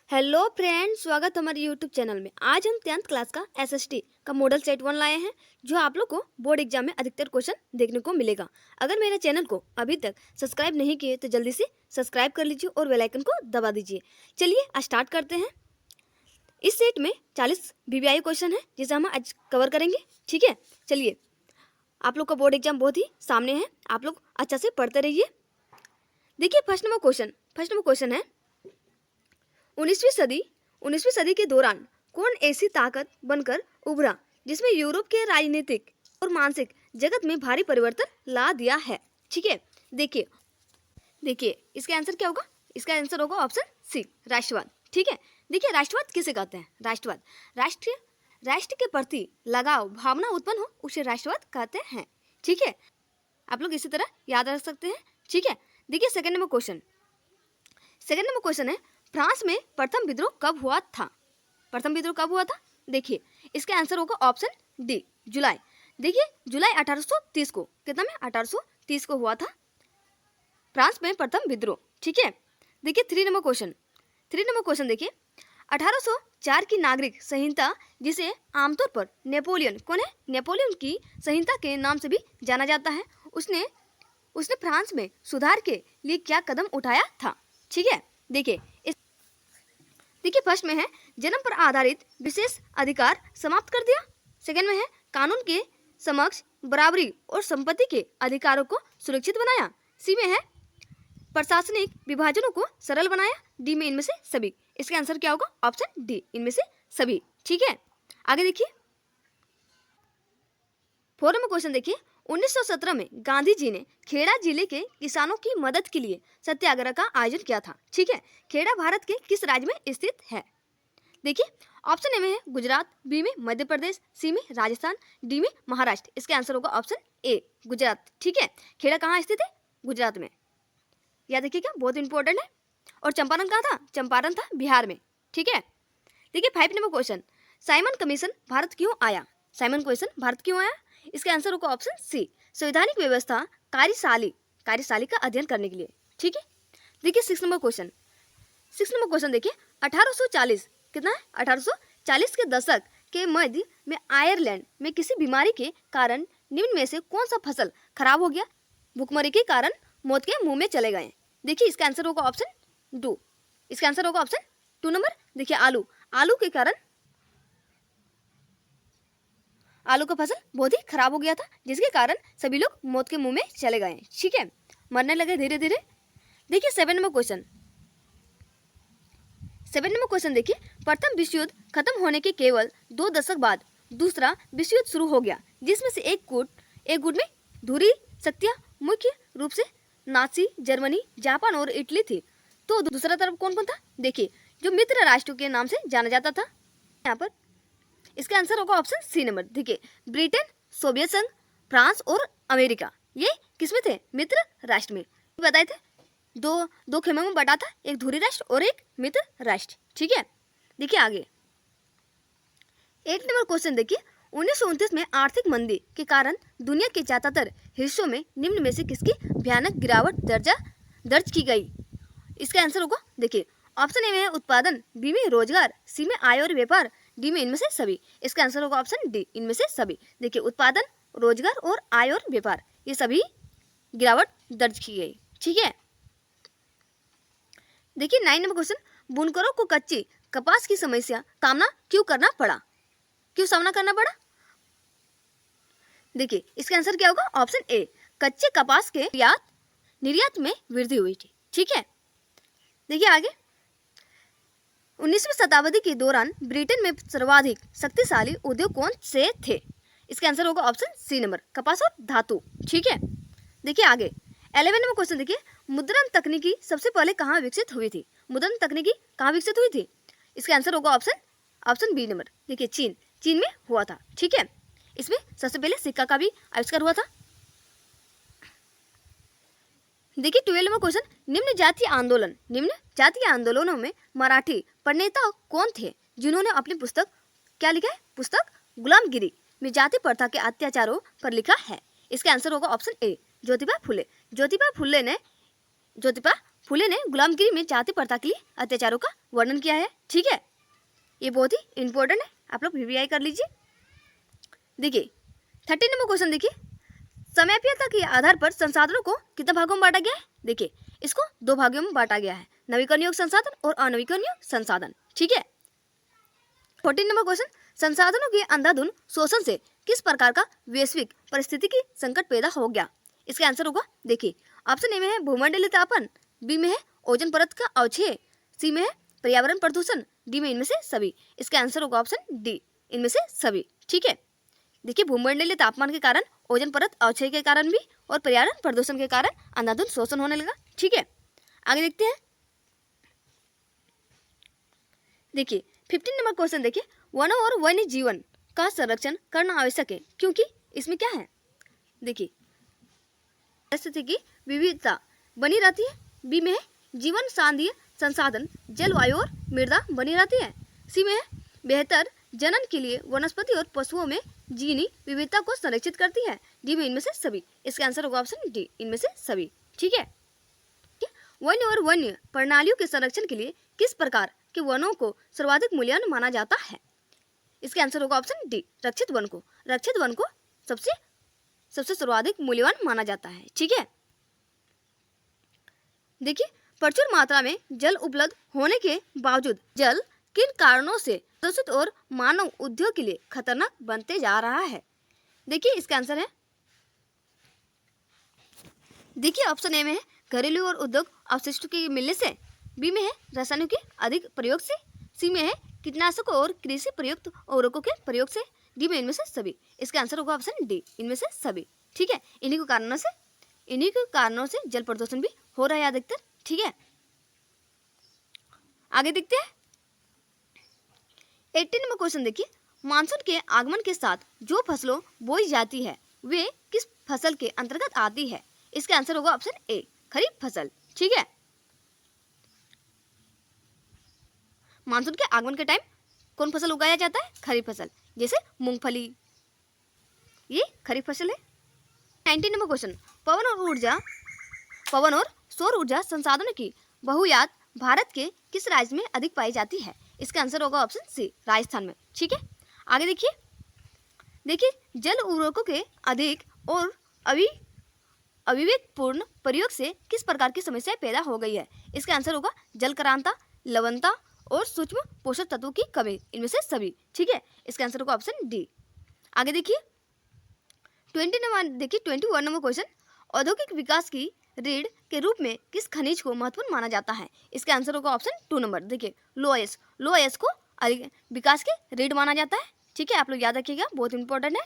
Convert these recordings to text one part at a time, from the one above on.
Hello friends, स्वागत है हमारे यूट्यूब चैनल में। आज हम 10th क्लास का एसएसटी का मॉडल सेट 1 लाए हैं, जो आप लोग को बोर्ड एग्जाम में अधिकतर क्वेश्चन देखने को मिलेगा। अगर मेरे चैनल को अभी तक सब्सक्राइब नहीं किए तो जल्दी से सब्सक्राइब कर लीजिए और बेल आइकन को दबा दीजिए। चलिए स्टार्ट करते हैं। इस सेट में 40 वीवीआई क्वेश्चन है जिसे हम आज कवर करेंगे। ठीक है, चलिए। आप लोग का बोर्ड एग्जाम बहुत ही सामने है, आप लोग अच्छा से पढ़ते रहिए। देखिए, फर्स्ट नंबर क्वेश्चन है 19वीं सदी के दौरान कौन ऐसी ताकत बनकर उभरा जिसमें यूरोप के राजनीतिक और मानसिक जगत में भारी परिवर्तन ला दिया है। ठीक है, देखिए इसका आंसर क्या होगा। इसका आंसर होगा ऑप्शन सी, राष्ट्रवाद। ठीक है, देखिए राष्ट्रवाद किसे कहते हैं। राष्ट्रवाद राष्ट्र के प्रति लगाव भावना उत्पन्न हो उसे राष्ट्रवाद कहते हैं। ठीक है, आप लोग इसी तरह याद रख सकते हैं। ठीक है, देखिए सेकंड नंबर क्वेश्चन है फ्रांस में प्रथम विद्रोह कब हुआ था। देखिए इसका आंसर होगा ऑप्शन डी, जुलाई। देखिए जुलाई 1830 को, कितना में 1830 को हुआ था फ्रांस में प्रथम विद्रोह। ठीक है, देखिए थ्री नंबर क्वेश्चन देखिए 1804 की नागरिक संहिता, जिसे आमतौर पर नेपोलियन की संहिता के नाम से भी जाना जाता है, उसने फ्रांस में सुधार के लिए क्या कदम उठाया था। ठीक है, देखिए फर्स्ट में है जन्म पर आधारित विशेष अधिकार समाप्त कर दिया। सेकंड में है कानून के समक्ष बराबरी और संपत्ति के अधिकारों को सुरक्षित बनाया। सी में है प्रशासनिक विभाजनों को सरल बनाया। डी में इनमें से सभी। इसका आंसर क्या होगा, ऑप्शन डी, इनमें से सभी। ठीक है, आगे देखिए फोर नंबर क्वेश्चन देखिए 1917 में गांधी जी ने खेड़ा जिले के किसानों की मदद के लिए सत्याग्रह का आयोजन किया था। ठीक है, खेड़ा भारत के किस राज्य में स्थित है। देखिए ऑप्शन ए में है गुजरात, बी में मध्य प्रदेश, सी में राजस्थान, डी में महाराष्ट्र। इसका आंसर होगा ऑप्शन ए, गुजरात। ठीक है, खेड़ा कहाँ स्थित है, गुजरात में। याद रखिएगा, बहुत इंपॉर्टेंट है। और चंपारण कहाँ था, चंपारण था बिहार में। ठीक है, देखिए five number question Simon commission Bharat क्यों आया। इसका आंसर होगा ऑप्शन सी, संवैधानिक व्यवस्था कार्यशाली का अध्ययन करने के लिए। ठीक है, देखिए सिक्स नंबर क्वेश्चन देखिए 1840 कितना है, 1840 के दशक के मध्य में आयरलैंड में किसी बीमारी के कारण निम्न में से कौन सा फसल खराब हो गया, भूखमरी के कारण मौत के मुंह में चले गए। देखिए इसका आंसर होगा ऑप्शन टू, इसका आंसर होगा ऑप्शन टू नंबर। देखिए आलू के कारण आलू का फसल बहुत ही खराब हो गया था, जिसके कारण सभी लोग मौत के मुंह में चले गए। ठीक है, मरने लगे धीरे धीरे। देखिए सेवन नंबर क्वेश्चन देखिए प्रथम विश्व युद्ध खत्म होने के केवल 2 दशक बाद दूसरा विश्व युद्ध शुरू हो गया, जिसमें से एक गुट में धुरी शक्तियां मुख्य रूप से नाजी जर्मनी, जापान और इटली थी। तो दूसरा तरफ कौन था। देखिए जो मित्र राष्ट्रों के नाम से जाना जाता था यहाँ पर। इसका आंसर होगा ऑप्शन सी नंबर। देखिए ब्रिटेन, सोवियत संघ, फ्रांस और अमेरिका, ये किसमें थे, मित्र राष्ट्र में। बताए थे दो खेमों में बटा था, एक धुरी राष्ट्र और एक मित्र राष्ट्र। ठीक है, देखिए आगे 8 नंबर क्वेश्चन देखिए 1929 में आर्थिक मंदी के कारण दुनिया के ज्यादातर हिस्सों में निम्न में से किसकी भयानक गिरावट दर्ज की गई। इसका आंसर होगा, देखिए ऑप्शन ए में उत्पादन, बी में रोजगार, सी में आय और व्यापार, डी में इनमें से सभी। इसका आंसर होगा ऑप्शन डी, इनमें से सभी। देखिए उत्पादन, रोजगार और आय और व्यापार, ये सभी गिरावट दर्ज की गई। ठीक है, देखिए 9 नंबर क्वेश्चन बुनकरों को कच्ची कपास की समस्या सामना क्यों सामना करना पड़ा। देखिए इसका आंसर क्या होगा, ऑप्शन ए, कच्चे कपास के निर्यात में वृद्धि हुई थी। ठीक है, देखिए आगे 19वीं शताब्दी के दौरान ब्रिटेन में सर्वाधिक शक्तिशाली उद्योग कौन से थे। इसका आंसर होगा ऑप्शन सी नंबर, कपास और धातु। ठीक है, देखिए आगे 11 नंबर क्वेश्चन देखिए मुद्रण तकनीकी सबसे पहले कहाँ विकसित हुई थी। इसका आंसर होगा ऑप्शन बी नंबर। देखिए चीन में हुआ था। ठीक है, इसमें सबसे पहले सिक्का का भी आविष्कार हुआ था। देखिए 12 नंबर क्वेश्चन निम्न जातीय आंदोलनों में मराठी प्रणेता कौन थे, जिन्होंने अपनी पुस्तक क्या लिखा है, पुस्तक गुलामगिरी में जाति प्रथा के अत्याचारों पर लिखा है। इसका आंसर होगा ऑप्शन ए, ज्योतिबा फुले ने गुलामगिरी में जाति प्रथा के लिए अत्याचारों का वर्णन किया है। ठीक है, ये बहुत ही इंपॉर्टेंट है, आप लोग वीवीआई कर लीजिए। देखिए 13 नंबर क्वेश्चन देखिए, समयप्रियता के आधार पर संसाधनों को कितने भागों में बांटा गया है। देखिए इसको 2 भागों में बांटा गया है, नवीकरणीय संसाधन और अनवीकरणीय संसाधन। ठीक है। 14 नंबर क्वेश्चन, संसाधनों के अंधाधुंध शोषण से किस प्रकार का वैश्विक परिस्थितिकी संकट पैदा हो गया। इसका आंसर होगा, देखिए ऑप्शन ए में है भूमंडलीय तापन, बी में है ओजोन परत का अवक्षय, सी में है पर्यावरण प्रदूषण, डी में इनमें से सभी। इसका आंसर होगा ऑप्शन डी, इनमें से सभी। ठीक है, देखिए भूमंडलीय तापमान के कारण, ओजोन परत अवक्षय के कारण भी और पर्यावरण प्रदूषण के कारण अंधाधुंध शोषण होने लगा। ठीक है, आगे देखते हैं। देखिए 15 नंबर क्वेश्चन देखिए, वनों और वन्य जीवन का संरक्षण करना आवश्यक है क्योंकि इसमें क्या है। देखिए पारिस्थितिकी विविधता बनी रहती है, बी में है जीवन सांधीय संसाधन जलवायु और मृदा बनी रहती है, सी में है बेहतर जनन के लिए वनस्पति और पशुओं में जीनी विविधता को संरक्षित करती है, डी में इनमें से सभी। इसका आंसर होगा ऑप्शन डी, इनमें से सभी। ठीक है, वन्य और वन्य प्रणालियों के संरक्षण के लिए किस प्रकार के वनों को सर्वाधिक मूल्यवान माना जाता है। इसका आंसर होगा ऑप्शन डी, रक्षित वन को। रक्षित वन को सबसे सर्वाधिक मूल्यवान माना जाता है। ठीक है, देखिए प्रचुर मात्रा में जल उपलब्ध होने के बावजूद जल किन कारणों से प्रदूषित और मानव उद्योग के लिए खतरनाक बनते जा रहा है। देखिए इसका आंसर है, देखिए ऑप्शन ए में है घरेलू और उद्योग अपशिष्टों के मिलने से, बी में है रसायनों के अधिक प्रयोग से, सी में है कीटनाशकों और कृषि प्रयुक्त उर्वरकों के प्रयोग से, डी में इनमें से सभी। इसका आंसर होगा ऑप्शन डी, इनमें से सभी। ठीक है, इन्हीं के कारणों से जल प्रदूषण भी हो रहा है अधिकतर। ठीक है, आगे देखते हैं। 18 नंबर क्वेश्चन देखिए, मानसून के आगमन के साथ जो फसलों बोई जाती है वे किस फसल के अंतर्गत आती है। इसका आंसर होगा ऑप्शन ए, खरीफ फसल। ठीक है, मानसून के आगमन के टाइम कौन फसल उगाया जाता है, खरीफ फसल, जैसे मूंगफली, ये खरीफ फसल है। 19 नंबर क्वेश्चन, पवन और सौर ऊर्जा संसाधनों की बहुयात भारत के किस राज्य में अधिक पाई जाती है। इसका आंसर होगा ऑप्शन सी, राजस्थान में। ठीक है, आगे देखिए जल उर्वरकों के अधिक और अविवेकपूर्ण प्रयोग से किस प्रकार की समस्या पैदा हो गई है। इसका आंसर होगा जलक्रांता, लवणता और सूक्ष्म पोषक तत्वों की कमी, इनमें से सभी। ठीक है, इसका आंसर होगा ऑप्शन डी। आगे देखिए 21 नंबर क्वेश्चन, औद्योगिक विकास की रीढ़ के रूप में किस खनिज को महत्वपूर्ण माना जाता है। इसका आंसर होगा ऑप्शन 2 नंबर। देखिए लोएस को विकास की रीढ़ माना जाता है। ठीक है, आप लोग याद रखिएगा, बहुत इंपॉर्टेंट है।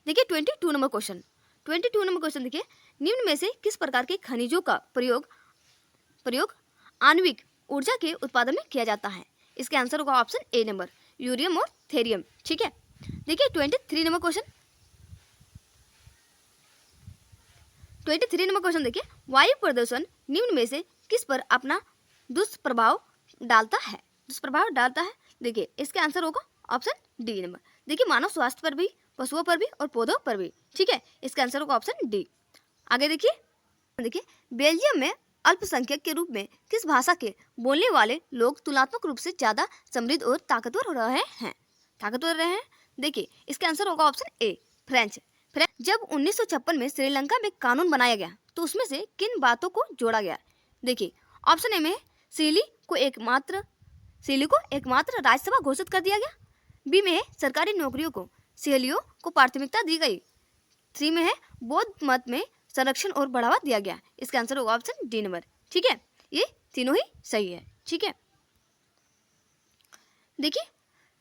देखिए 22 नंबर क्वेश्चन देखिए, निम्न में से किस प्रकार के खनिजों का प्रयोग आणविक ऊर्जा के उत्पादन में किया जाता है। इसके आंसर होगा ऑप्शन ए नंबर, यूरियम और थेरियम। ठीक है, देखिए 23 नंबर क्वेश्चन देखिए, वायु प्रदूषण निम्न में से किस पर अपना दुष्प्रभाव डालता है। देखिए इसका आंसर होगा ऑप्शन डी नंबर। देखिए मानव स्वास्थ्य पर भी, पशुओं पर भी और पौधों पर भी। ठीक है, इसका आंसर होगा ऑप्शन डी। आगे देखिए बेल्जियम में अल्पसंख्यक के रूप में किस भाषा के बोलने वाले लोग तुलनात्मक रूप से ज्यादा समृद्ध और ताकतवर रहे हैं। देखिए इसका आंसर होगा ऑप्शन ए, फ्रेंच। जब 1956 में श्रीलंका में कानून बनाया गया तो उसमें से किन बातों को जोड़ा गया। देखिए ऑप्शन ए में सिली को एकमात्र राज्यसभा घोषित कर दिया गया, बी में है सरकारी नौकरियों को सिलियों को प्राथमिकता दी गई, सी में है बौद्ध मत में संरक्षण और बढ़ावा दिया गया। इसका आंसर होगा ऑप्शन डी नंबर। ठीक है, ये तीनों ही सही है। ठीक है, देखिए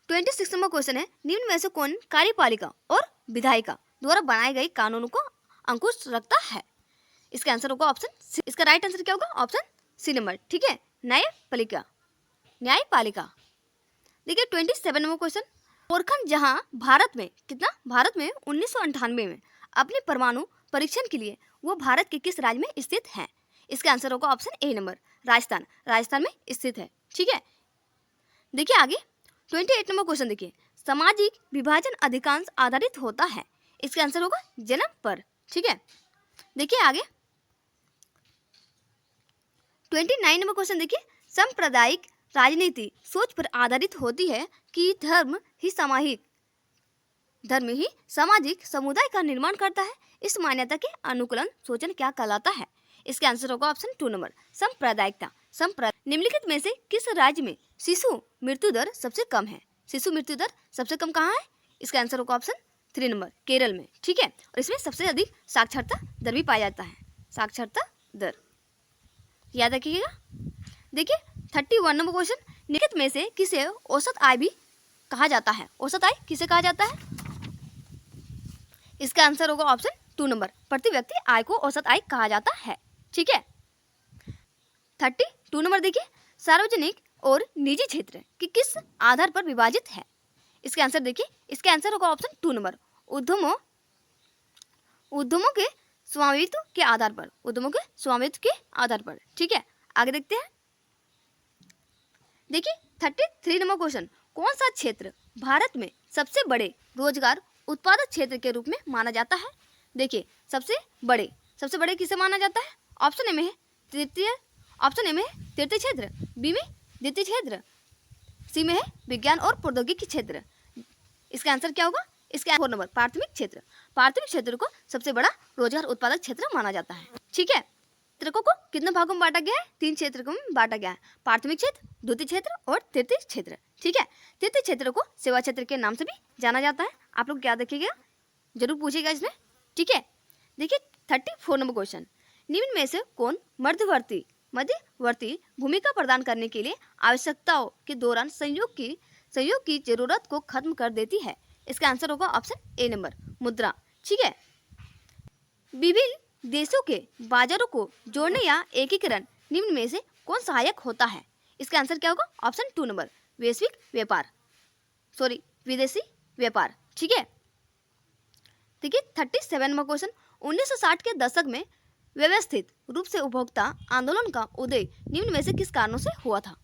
26 नंबर क्वेश्चन है, निम्न में से कौन कार्यपालिका और विधायिका द्वारा बनाए गए कानूनों को अंकुश रखता है। इसका आंसर होगा ऑप्शन सी। इसका राइट आंसर क्या होगा, ऑप्शन सी नंबर। ठीक है, न्यायपालिका। देखिए 27 नंबर क्वेश्चन, पोखरण जहां भारत में 1998 में अपने परमाणु परीक्षण के लिए वो भारत के किस राज्य में स्थित है। इसका आंसर होगा ऑप्शन ए नंबर, राजस्थान में स्थित है। ठीक है, देखिए आगे 28 नंबर क्वेश्चन देखिए, सामाजिक विभाजन अधिकांश आधारित होता है। इसका आंसर होगा जन्म पर। ठीक है, देखिए आगे 29 नंबर क्वेश्चन देखिए, सांप्रदायिक राजनीति सोच पर आधारित होती है कि धर्म ही सामाजिक समुदाय का निर्माण करता है। इस मान्यता के अनुकूलन सोचन क्या कहलाता है? इसका आंसर होगा ऑप्शन 2 नंबर, सांप्रदायिकता। निम्नलिखित में से किस राज्य में शिशु मृत्यु दर सबसे कम है? शिशु मृत्यु दर सबसे कम कहाँ है? इसका आंसर होगा ऑप्शन 3 नंबर, केरल में। ठीक है, और इसमें सबसे अधिक साक्षरता दर भी पाया जाता है, साक्षरता दर, याद रखिएगा। देखिए 31 नंबर क्वेश्चन, निम्नलिखित में से किसे औसत आय भी कहा जाता है? औसत आय किसे कहा जाता है? इसका आंसर होगा ऑप्शन 2 नंबर, प्रति व्यक्ति आय को औसत आय कहा जाता है। ठीक है, 32 नंबर देखिए, सार्वजनिक और निजी क्षेत्र कि किस आधार पर विभाजित है? इसका आंसर देखिए, इसका आंसर होगा ऑप्शन 2 नंबर, उद्यमों के स्वामित्व के आधार पर, उद्यमों के स्वामित्व के आधार पर। ठीक है, आगे देखते हैं। देखिए 33 नंबर क्वेश्चन, कौन सा क्षेत्र भारत में सबसे बड़े रोजगार उत्पादक क्षेत्र के रूप में माना जाता है? देखिए सबसे बड़े किसे माना जाता है? ऑप्शन ए में है तृतीय क्षेत्र, बी में द्वितीय क्षेत्र, सी में है विज्ञान और प्रौद्योगिकी क्षेत्र। इसका आंसर क्या होगा? इसका 4 नंबर, प्राथमिक क्षेत्र को सबसे बड़ा रोजगार उत्पादक क्षेत्र माना जाता है। ठीक है, क्षेत्रों को कितने भागों में बांटा गया है? 3 क्षेत्रों में बांटा गया है, प्राथमिक क्षेत्र, द्वितीय क्षेत्र और तृतीय क्षेत्र। ठीक है, तृतीय क्षेत्र को सेवा क्षेत्र के नाम से भी जाना जाता है। आप लोग याद रखिएगा, जरूर पूछेगा इसमें। ठीक है, देखिए 34 नंबर क्वेश्चन, निम्न में से कौन मध्यवर्ती भूमिका प्रदान करने के लिए आवश्यकताओं के दौरान सहयोग की जरूरत को खत्म कर देती है? इसका आंसर होगा ऑप्शन ए नंबर, मुद्रा। ठीक है, विभिन्न देशों के बाजारों को जोड़ने या एकीकरण निम्न में से कौन सहायक होता है? इसका आंसर क्या होगा? ऑप्शन 2 नंबर, विदेशी व्यापार। ठीक है, देखिए 37 नंबर क्वेश्चन, 1960 के दशक में व्यवस्थित रूप से उपभोक्ता आंदोलन का उदय निम्न में से किस कारणों से हुआ था?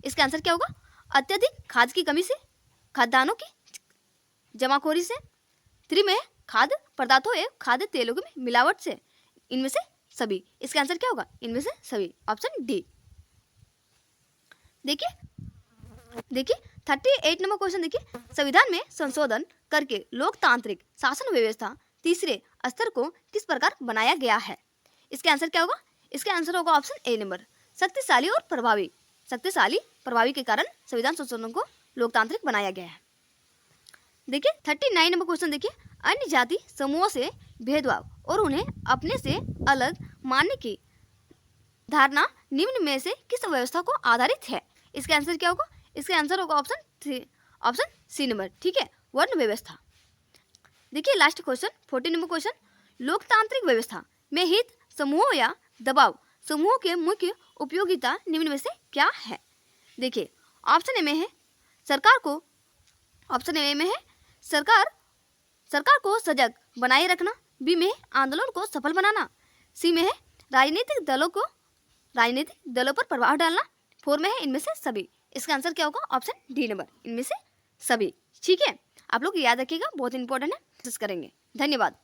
इसका आंसर क्या होगा? अत्यधिक खाद की कमी से, खाद्यान्नों की जमाखोरी से, 3 में खाद्य पदार्थों एवं खाद्य तेलों की मिलावट से, इनमें से सभी। इसका आंसर क्या होगा? इनमें से सभी, ऑप्शन डी। देखिए 38 नंबर क्वेश्चन देखिए, संविधान में संशोधन करके लोकतांत्रिक शासन व्यवस्था तीसरे स्तर को किस प्रकार बनाया गया है? इसका आंसर क्या होगा? इसका आंसर होगा ऑप्शन ए नंबर, शक्तिशाली और प्रभावी के कारण संविधान संशोधन को लोकतांत्रिक बनाया गया है। देखिए 39 नंबर क्वेश्चन देखिए, अन्य जाति समूहों से भेदभाव और उन्हें अपने से अलग मानने की धारणा निम्न में से किस व्यवस्था को आधारित है? इसका आंसर क्या होगा? इसका आंसर होगा ऑप्शन सी नंबर। ठीक है, वर्ण व्यवस्था। देखिए लास्ट क्वेश्चन 40 नंबर क्वेश्चन, लोकतांत्रिक व्यवस्था में हित समूहों या दबाव समूहों के मुख्य उपयोगिता निम्न में से क्या है? देखिए ऑप्शन ए में है सरकार को सजग बनाए रखना, बी में है आंदोलन को सफल बनाना, सी में है राजनीतिक दलों पर प्रभाव डालना, 4 में है इनमें से सभी। इसका आंसर क्या होगा? ऑप्शन डी नंबर, इनमें से सभी। ठीक है, आप लोग याद रखिएगा, बहुत इंपॉर्टेंट है, करेंगे। धन्यवाद।